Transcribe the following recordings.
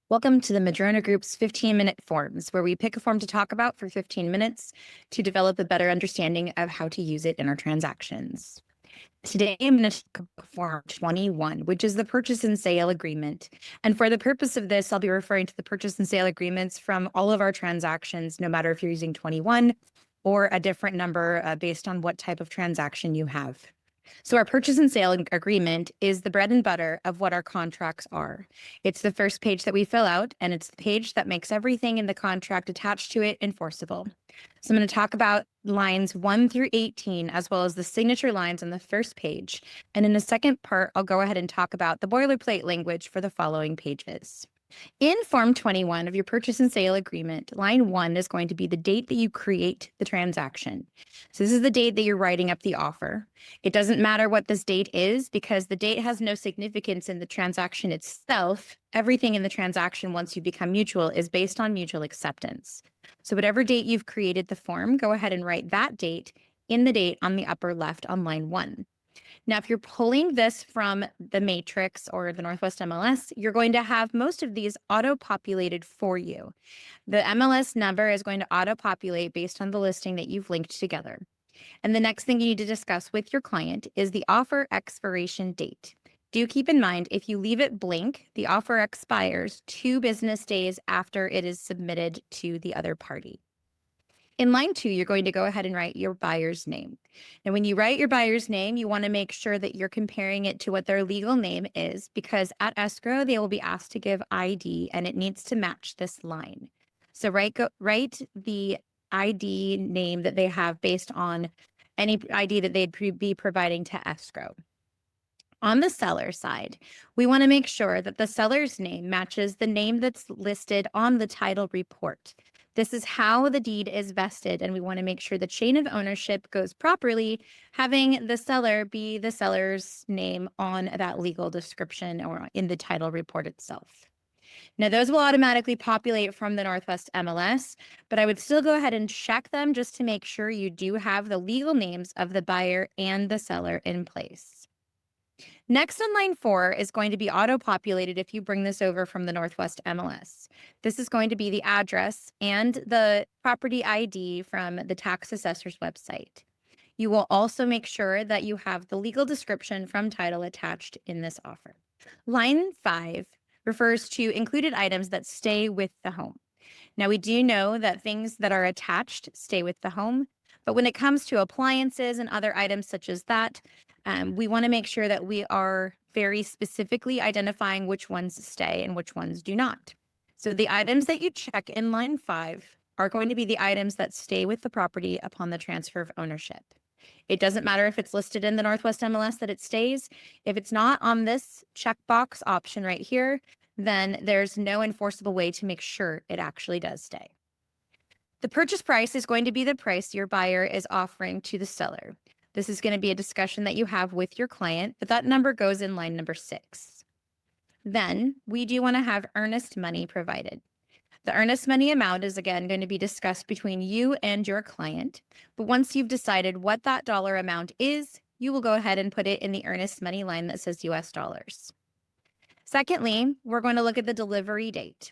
Welcome to the Madrona Group's 15-minute forms, where we pick a form to talk about for 15 minutes to develop a better understanding of how to use it in our transactions. Today, I'm going to talk about Form 21, which is the purchase and sale agreement. And for the purpose of this, I'll be referring to the purchase and sale agreements from all of our transactions, no matter if you're using 21 or a different number based on what type of transaction you have. So our purchase and sale agreement is the bread and butter of what our contracts are. It's the first page that we fill out, and it's the page that makes everything in the contract attached to it enforceable. So I'm going to talk about lines 1 through 18, as well as the signature lines on the first page. And in the second part, I'll go ahead and talk about the boilerplate language for the following pages. In Form 21 of your purchase and sale agreement, line 1 is going to be the date that you create the transaction. So this is the date that you're writing up the offer. It doesn't matter what this date is because the date has no significance in the transaction itself. Everything in the transaction once you become mutual is based on mutual acceptance. So whatever date you've created the form, go ahead and write that date in the date on the upper left on line 1. Now, if you're pulling this from the matrix or the Northwest MLS, you're going to have most of these auto-populated for you. The MLS number is going to auto-populate based on the listing that you've linked together. And the next thing you need to discuss with your client is the offer expiration date. Do keep in mind, if you leave it blank, the offer expires 2 business days after it is submitted to the other party. In line 2, you're going to go ahead and write your buyer's name. And when you write your buyer's name, you want to make sure that you're comparing it to what their legal name is, because at Escrow, they will be asked to give ID and it needs to match this line. So write the ID name that they have based on any ID that they'd be providing to Escrow. On the seller side, we want to make sure that the seller's name matches the name that's listed on the title report. This is how the deed is vested, and we want to make sure the chain of ownership goes properly, having the seller be the seller's name on that legal description or in the title report itself. Now, those will automatically populate from the Northwest MLS, but I would still go ahead and check them just to make sure you do have the legal names of the buyer and the seller in place. Next on line 4 is going to be auto-populated if you bring this over from the Northwest MLS. This is going to be the address and the property ID from the tax assessor's website. You will also make sure that you have the legal description from title attached in this offer. Line 5 refers to included items that stay with the home. Now, we do know that things that are attached stay with the home, but when it comes to appliances and other items such as that, we want to make sure that we are very specifically identifying which ones stay and which ones do not. So the items that you check in line 5 are going to be the items that stay with the property upon the transfer of ownership. It doesn't matter if it's listed in the Northwest MLS that it stays. If it's not on this checkbox option right here, then there's no enforceable way to make sure it actually does stay. The purchase price is going to be the price your buyer is offering to the seller. This is going to be a discussion that you have with your client, but that number goes in line number 6. Then we do want to have earnest money provided. The earnest money amount is again going to be discussed between you and your client, but once you've decided what that dollar amount is, you will go ahead and put it in the earnest money line that says US dollars. Secondly, we're going to look at the delivery date.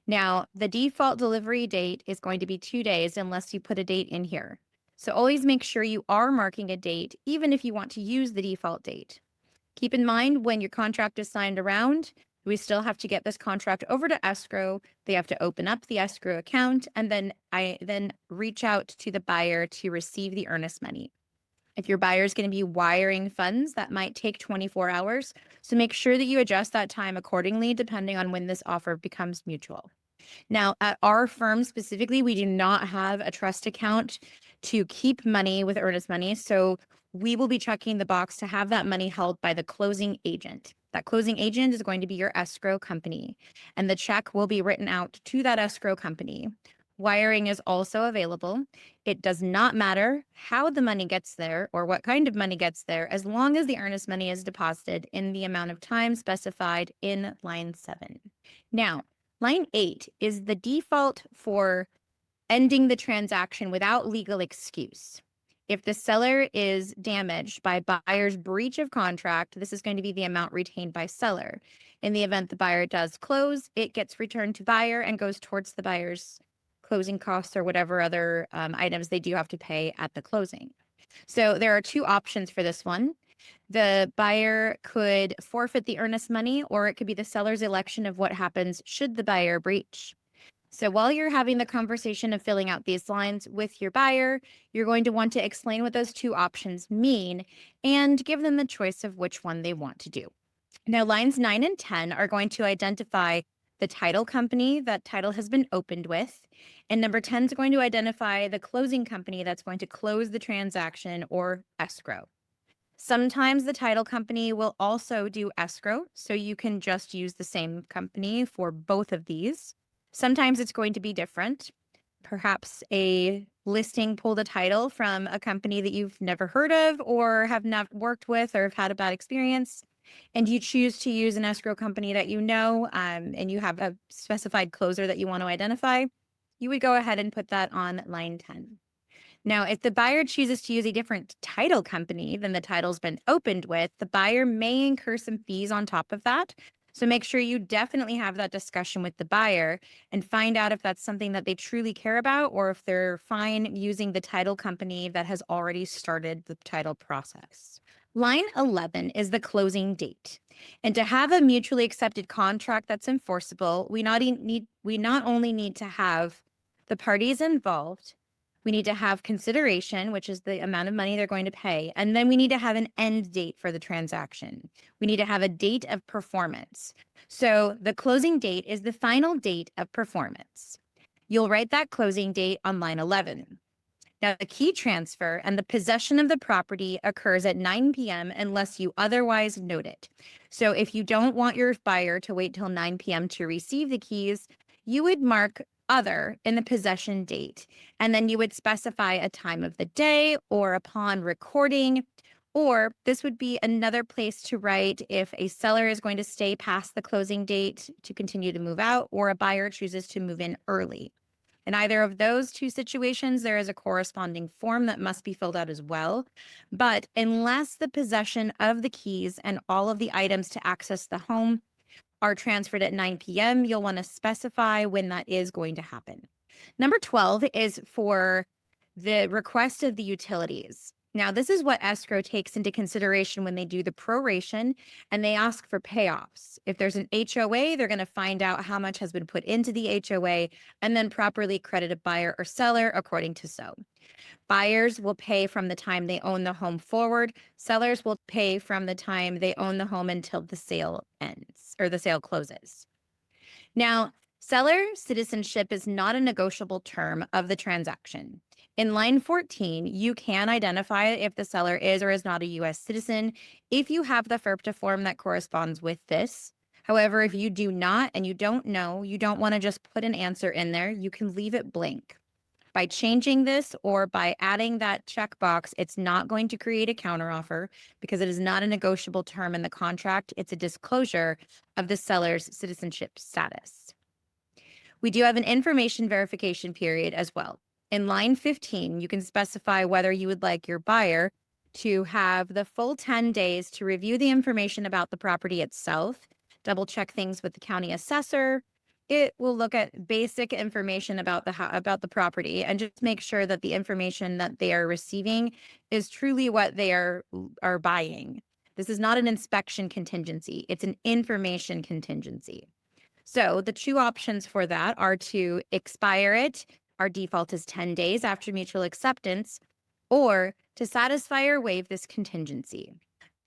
Now, the default delivery date is going to be 2 days unless you put a date in here. So always make sure you are marking a date, even if you want to use the default date. Keep in mind when your contract is signed around, we still have to get this contract over to Escrow. They have to open up the Escrow account, and then I reach out to the buyer to receive the earnest money. If your buyer is going to be wiring funds, that might take 24 hours. So make sure that you adjust that time accordingly, depending on when this offer becomes mutual. Now, at our firm specifically, we do not have a trust account to keep money with earnest money. So we will be checking the box to have that money held by the closing agent. That closing agent is going to be your escrow company, and the check will be written out to that escrow company. Wiring is also available. It does not matter how the money gets there or what kind of money gets there, as long as the earnest money is deposited in the amount of time specified in line 7. Now, line 8 is the default for ending the transaction without legal excuse. If the seller is damaged by buyer's breach of contract, this is going to be the amount retained by seller. In the event the buyer does close, it gets returned to buyer and goes towards the buyer's closing costs or whatever other items they do have to pay at the closing. So there are two options for this one. The buyer could forfeit the earnest money, or it could be the seller's election of what happens should the buyer breach. So while you're having the conversation of filling out these lines with your buyer, you're going to want to explain what those two options mean and give them the choice of which one they want to do. Now, lines 9 and 10 are going to identify the title company that title has been opened with. And number 10 is going to identify the closing company that's going to close the transaction, or escrow. Sometimes the title company will also do escrow, so you can just use the same company for both of these. Sometimes it's going to be different. Perhaps a listing pulled a title from a company that you've never heard of or have not worked with or have had a bad experience, and you choose to use an escrow company that you know, and you have a specified closer that you want to identify. You would go ahead and put that on line 10. Now, if the buyer chooses to use a different title company than the title's been opened with, the buyer may incur some fees on top of that. So make sure you definitely have that discussion with the buyer and find out if that's something that they truly care about, or if they're fine using the title company that has already started the title process. Line 11 is the closing date. And to have a mutually accepted contract that's enforceable, we not only need to have the parties involved, we need to have consideration, which is the amount of money they're going to pay. And then we need to have an end date for the transaction. We need to have a date of performance. So the closing date is the final date of performance. You'll write that closing date on line 11. Now, the key transfer and the possession of the property occurs at 9 p.m. unless you otherwise note it. So if you don't want your buyer to wait till 9 p.m. to receive the keys, you would mark other in the possession date, and then you would specify a time of the day or upon recording, or this would be another place to write if a seller is going to stay past the closing date to continue to move out, or a buyer chooses to move in early. In either of those two situations, there is a corresponding form that must be filled out as well. But unless the possession of the keys and all of the items to access the home are transferred at 9 p.m., you'll want to specify when that is going to happen. Number 12 is for the request of the utilities. Now, this is what escrow takes into consideration when they do the proration and they ask for payoffs. If there's an HOA, they're going to find out how much has been put into the HOA and then properly credit a buyer or seller according to so. Buyers will pay from the time they own the home forward. Sellers will pay from the time they own the home until the sale ends or the sale closes. Now, seller citizenship is not a negotiable term of the transaction. In line 14, you can identify if the seller is or is not a U.S. citizen if you have the FERPTA form that corresponds with this. However, if you do not and you don't know, you don't want to just put an answer in there, you can leave it blank. By changing this or by adding that checkbox, it's not going to create a counteroffer because it is not a negotiable term in the contract. It's a disclosure of the seller's citizenship status. We do have an information verification period as well. In line 15, you can specify whether you would like your buyer to have the full 10 days to review the information about the property itself, double check things with the county assessor. It will look at basic information about the property and just make sure that the information that they are receiving is truly what they are buying. This is not an inspection contingency. It's an information contingency. So the two options for that are to expire it. Our default is 10 days after mutual acceptance, or to satisfy or waive this contingency.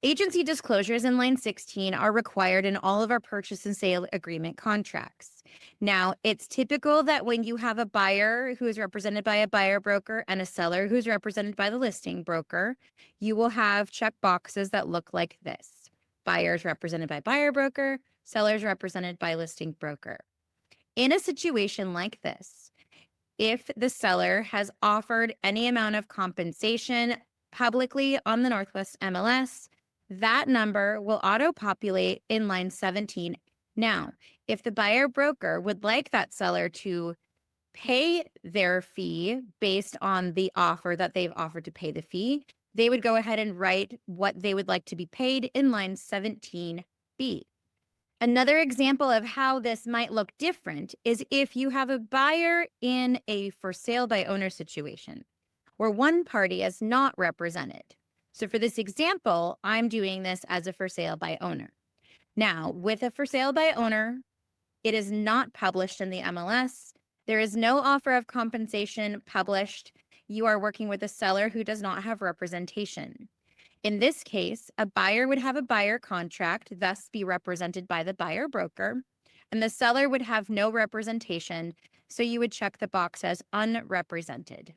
Agency disclosures in line 16 are required in all of our purchase and sale agreement contracts. Now, it's typical that when you have a buyer who is represented by a buyer broker and a seller who's represented by the listing broker, you will have check boxes that look like this. Buyers represented by buyer broker, sellers represented by listing broker. In a situation like this, if the seller has offered any amount of compensation publicly on the Northwest MLS, that number will auto-populate in line 17. Now, if the buyer broker would like that seller to pay their fee based on the offer that they've offered to pay the fee, they would go ahead and write what they would like to be paid in line 17B. Another example of how this might look different is if you have a buyer in a for sale by owner situation where one party is not represented. So for this example, I'm doing this as a for sale by owner. Now, with a for sale by owner, it is not published in the MLS. There is no offer of compensation published. You are working with a seller who does not have representation. In this case, a buyer would have a buyer contract, thus be represented by the buyer broker, and the seller would have no representation, so you would check the box as unrepresented.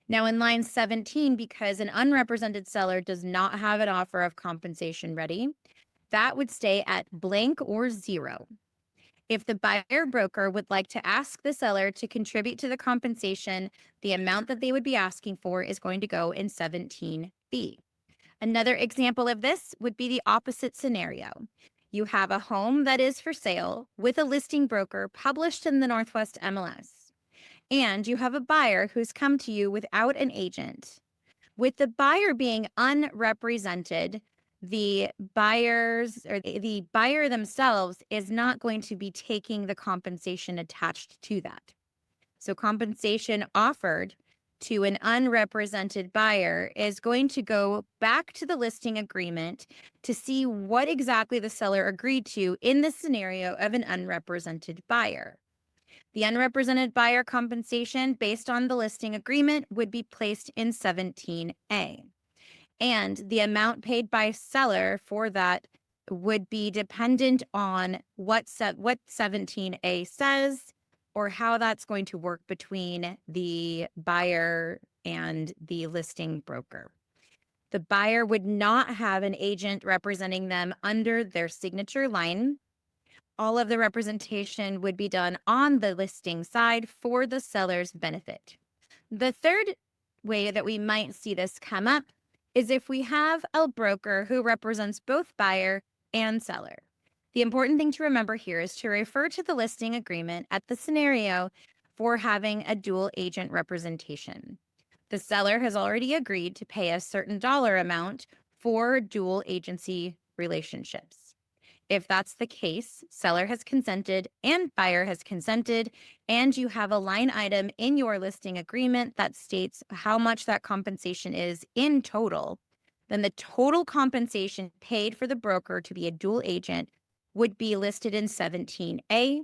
Now in line 17, because an unrepresented seller does not have an offer of compensation ready, that would stay at blank or 0. If the buyer broker would like to ask the seller to contribute to the compensation, the amount that they would be asking for is going to go in 17B. Another example of this would be the opposite scenario. You have a home that is for sale with a listing broker published in the Northwest MLS, and you have a buyer who's come to you without an agent. With the buyer being unrepresented, the buyers or the buyer themselves is not going to be taking the compensation attached to that. So compensation offered to an unrepresented buyer is going to go back to the listing agreement to see what exactly the seller agreed to in the scenario of an unrepresented buyer. The unrepresented buyer compensation based on the listing agreement would be placed in 17A. And the amount paid by seller for that would be dependent on what 17A says, or how that's going to work between the buyer and the listing broker. The buyer would not have an agent representing them under their signature line. All of the representation would be done on the listing side for the seller's benefit. The third way that we might see this come up is if we have a broker who represents both buyer and seller. The important thing to remember here is to refer to the listing agreement at the scenario for having a dual agent representation. The seller has already agreed to pay a certain dollar amount for dual agency relationships. If that's the case, seller has consented and buyer has consented, and you have a line item in your listing agreement that states how much that compensation is in total, then the total compensation paid for the broker to be a dual agent would be listed in 17A.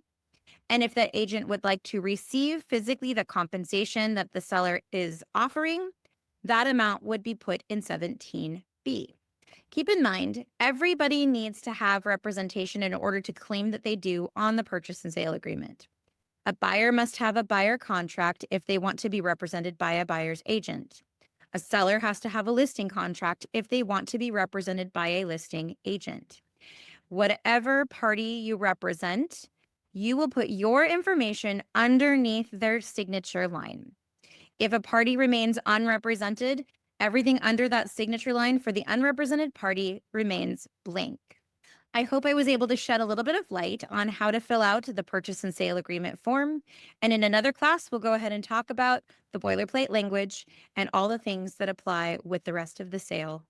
And if that agent would like to receive physically the compensation that the seller is offering, that amount would be put in 17B. Keep in mind, everybody needs to have representation in order to claim that they do on the purchase and sale agreement. A buyer must have a buyer contract if they want to be represented by a buyer's agent. A seller has to have a listing contract if they want to be represented by a listing agent. Whatever party you represent, you will put your information underneath their signature line. If a party remains unrepresented, everything under that signature line for the unrepresented party remains blank. I hope I was able to shed a little bit of light on how to fill out the purchase and sale agreement form. And in another class, we'll go ahead and talk about the boilerplate language and all the things that apply with the rest of the sale